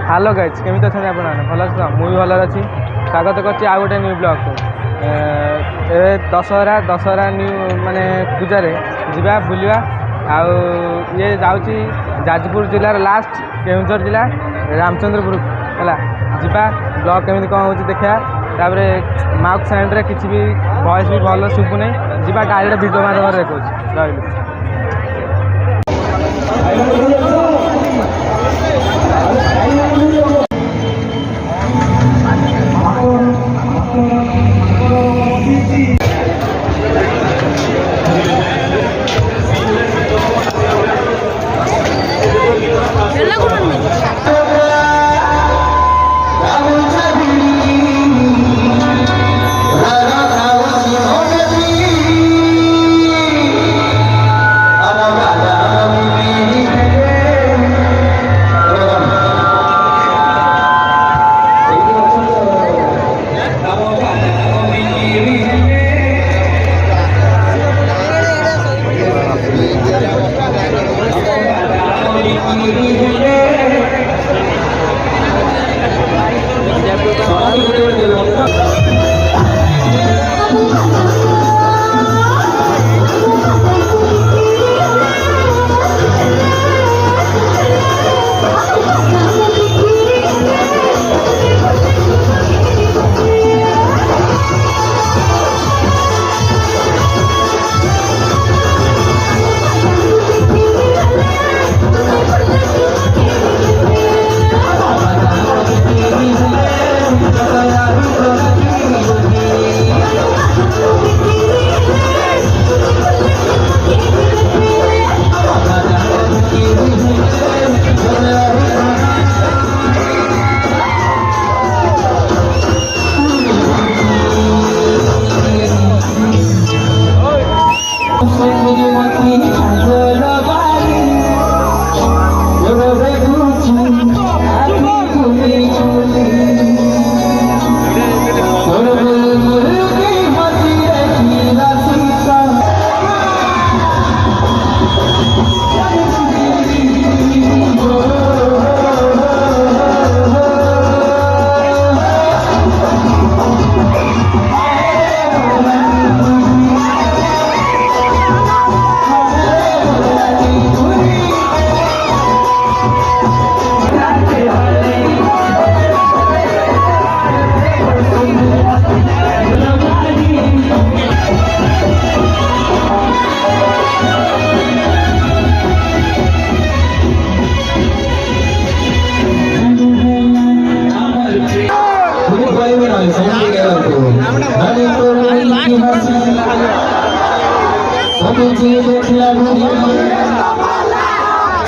Hello guys केमी अच्छा आप भल अच्छे मुझे भल अच्छी स्वागत कर आउ गोटे न्यू ब्लॉग को दशहरा न्यू माने पूजा जा बुलवा आउ ये जाऊँगी जाजपुर जिलार लास्ट केन्दुझर जिला रामचंद्रपुर है जा ब्लॉग केमी कौन हो देखा तापर माउक साइड रे किसी भी वॉइस भी भल शुभुना जा डायरेक्ट भिडियो माध्यम देखा रही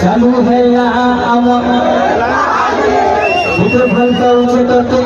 चालू है मित्र फलता उसे करते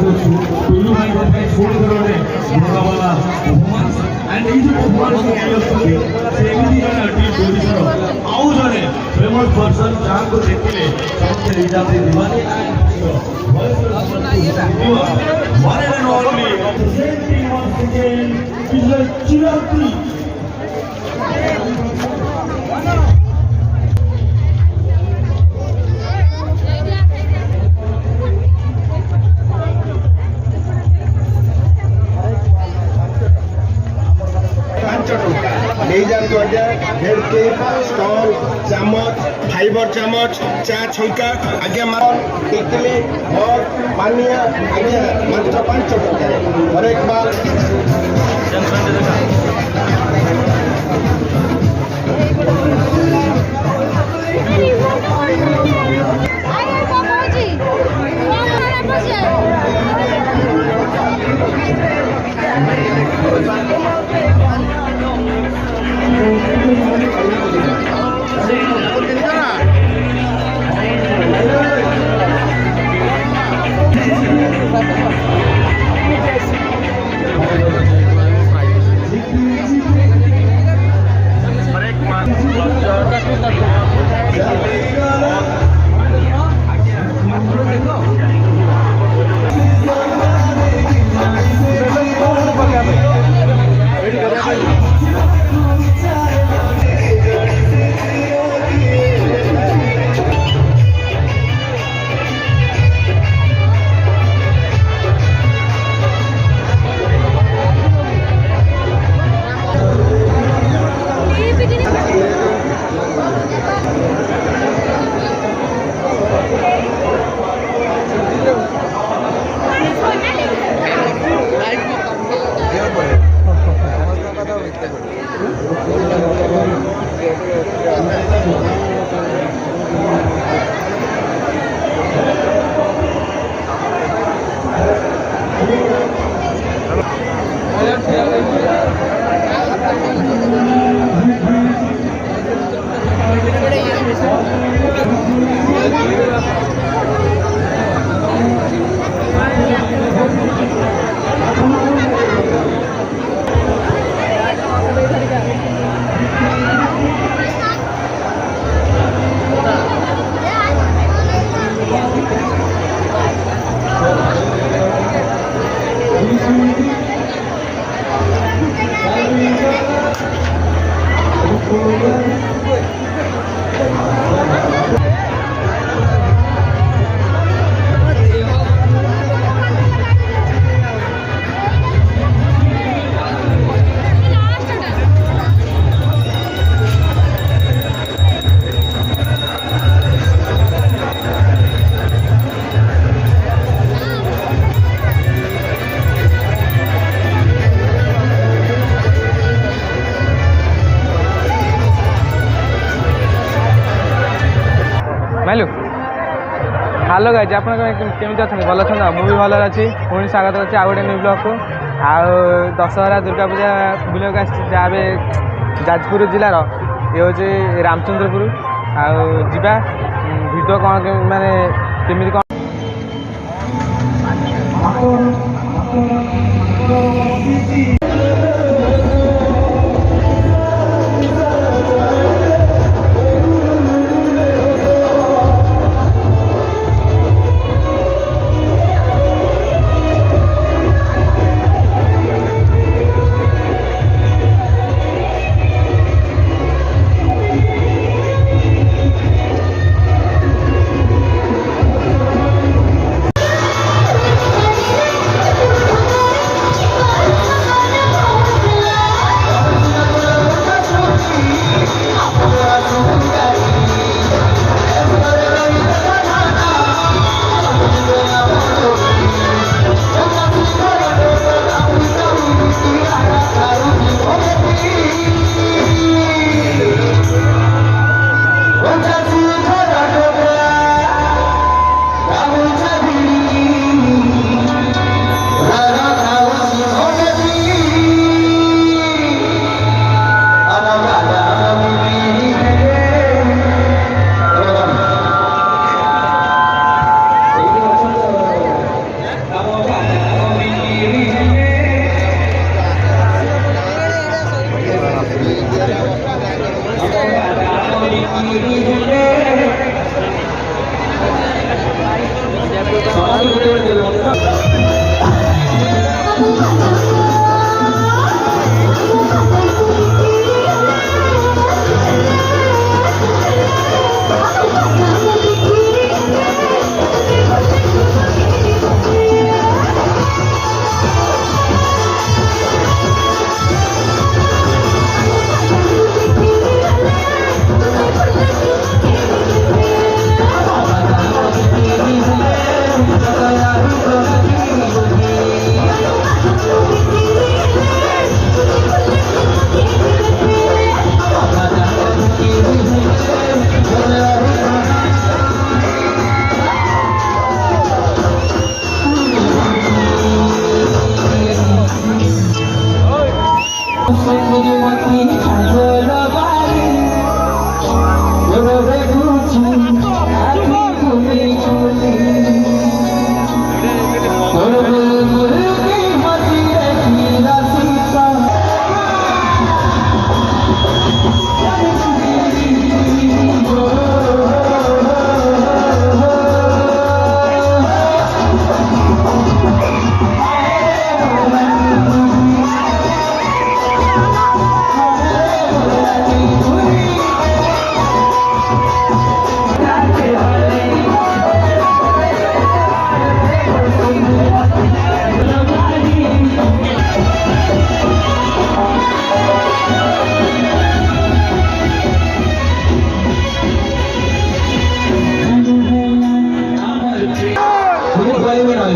କରୁଛୁ ଟୁଲୁ ଭାଇଙ୍କ ପାଇଁ ପୁଣି ଥରେ ଗୋଟେ ଭଗବାନ ପରଫର୍ମାନ୍ସ ଆଣ୍ଡ ଏଇ ଯୋଉ ପରଫର୍ମାନ୍ସ କରି ଆସୁଛନ୍ତି ସେ ଏମିତି ଜଣେ ଆର୍ଟିଷ୍ଟ ଓଡ଼ିଶାର ଆଉ ଜଣେ ଫେମସ୍ ପର୍ସନ ଯାହାଙ୍କୁ ଦେଖିଲେ ସମସ୍ତେ ନିଜାତି ଦିୱାନୀ one and only presenting once again Mr. Chirati. Head cake stall चामच फाइबर चामच चा छुंका आज्ञा टिकली मग पानिया आज्ञा मात्र 5 टका हर एक बार माइलू हेलो गाइज आप केमी अच्छा भल अच्छा मुझे भल अच्छी पुणी स्वागत अच्छी आउ गए न्यू ब्लॉग को आउ दशहरा दुर्गा पूजा बुलाक जहाँ जाजपुर जिलार ये हूँ रामचंद्रपुर आउ जा भिड कौन माने केमी कौन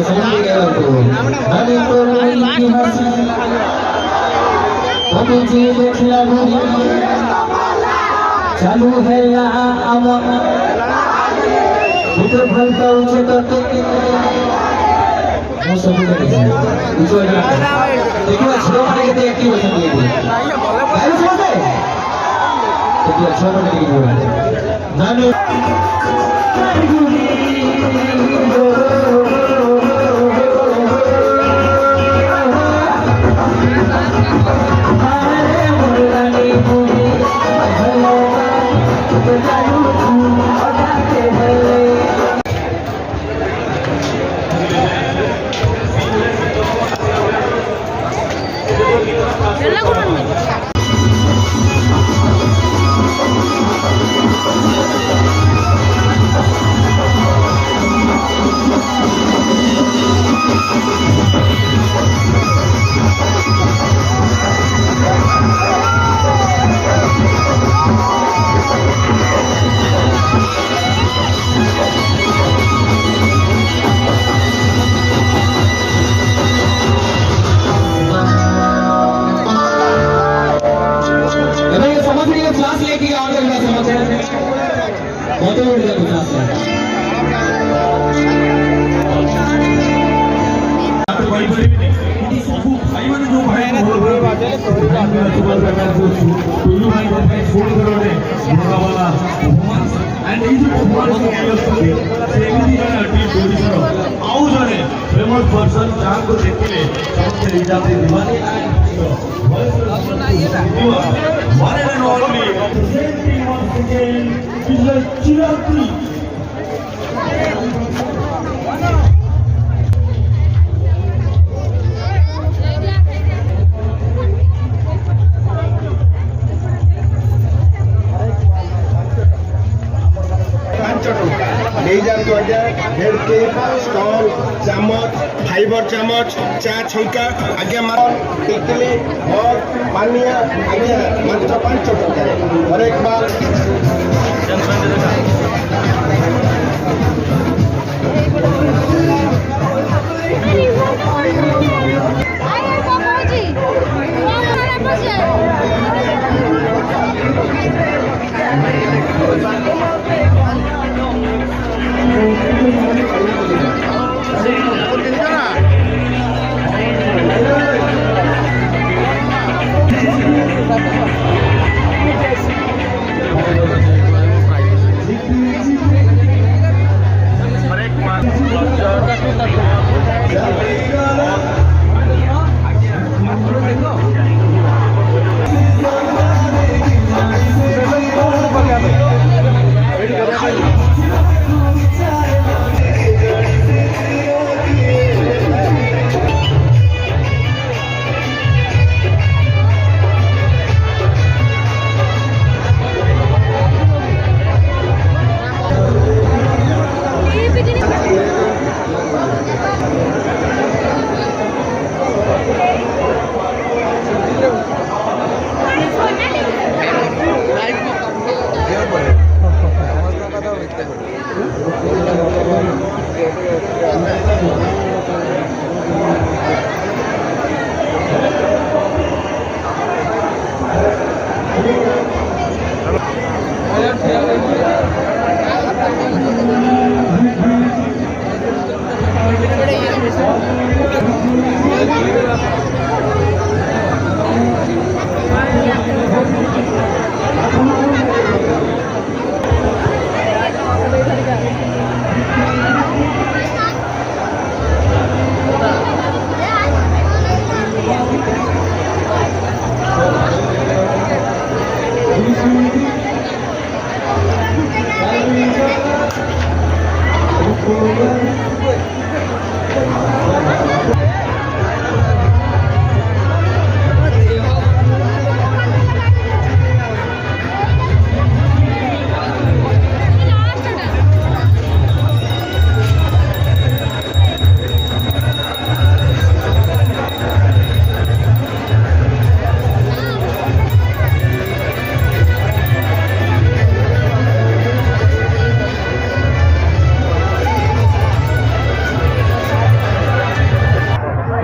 समझ गए तो अरे तो की हंसी अभी जी देखला चालू है यहाँ अमन उधर भलता उसे तो वो सभी का देखो छोटा माने के देख की हो सकती है भाई समझे तो छोटा माने की हो नानी क्लास लेके और समझ बहुत क्लास फेमस पर्सन जहाँ को देखिए one and only presenting once again is the Chirati. Head cake stall चामच फाइबर चामच चा छौका आज्ञा टिकली और पानिया आज्ञा मात्र 5 टका और एक बार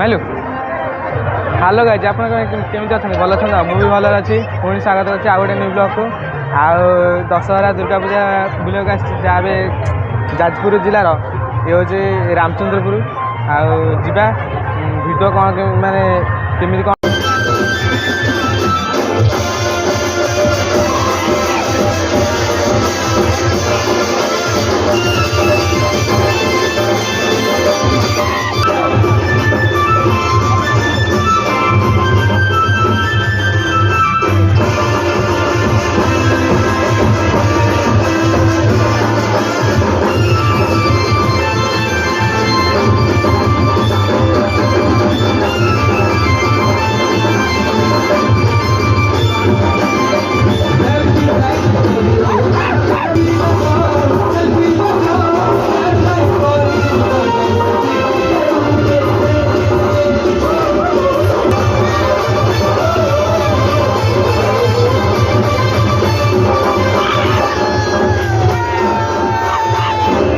ଜାଣିଲୁ ହ୍ୟାଲୋ ଗାଇଜ ଆପଣ କେମିତି ଅଛନ୍ତି ଭଲ ଅଛନ୍ତି ମୁଁ ବି ଭଲରେ ଅଛି ପୁଣି ସ୍ୱାଗତ ଅଛି ଆଉ ଗୋଟେ ନ୍ୟୁ ବ୍ଲଗ୍କୁ ଆଉ ଦଶହରା ଦୁର୍ଗା ପୂଜା ବୁଲିବାକୁ ଆସିଛି ଯାହା ବି ଯାଜପୁର ଜିଲ୍ଲାର ଇଏ ହେଉଛି ରାମଚନ୍ଦ୍ରପୁର ଆଉ ଯିବା ଭିଡ଼ିଓ କ'ଣ ମାନେ କେମିତି କ'ଣ